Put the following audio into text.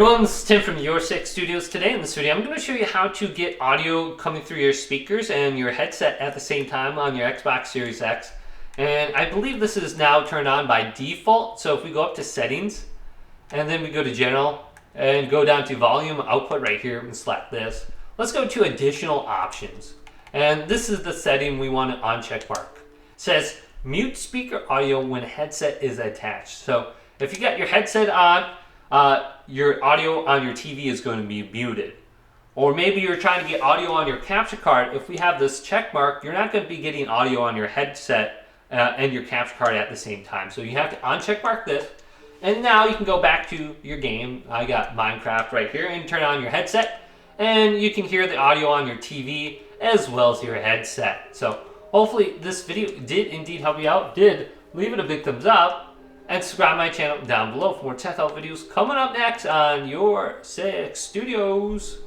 Everyone, this is Tim from Your Six Studios. Today in this video, I'm going to show you how to get audio coming through your speakers and your headset at the same time on your Xbox Series X. And I believe this is now turned on by default. So if we go up to settings and then we go to general and go down to volume output right here and select this. Let's go to additional options. And this is the setting we want to uncheck mark. It says mute speaker audio when headset is attached. So if you got your headset on, your audio on your TV is going to be muted. Or maybe you're trying to get audio on your capture card. If we have this check mark, you're not going to be getting audio on your headset and your capture card at the same time. So you have to uncheck mark this. And now you can go back to your game. I got Minecraft right here, and turn on your headset. And you can hear the audio on your TV as well as your headset. So hopefully this video did indeed help you out. Leave it a big thumbs up. And subscribe to my channel down below for more tech help videos coming up next on Your Six Studios.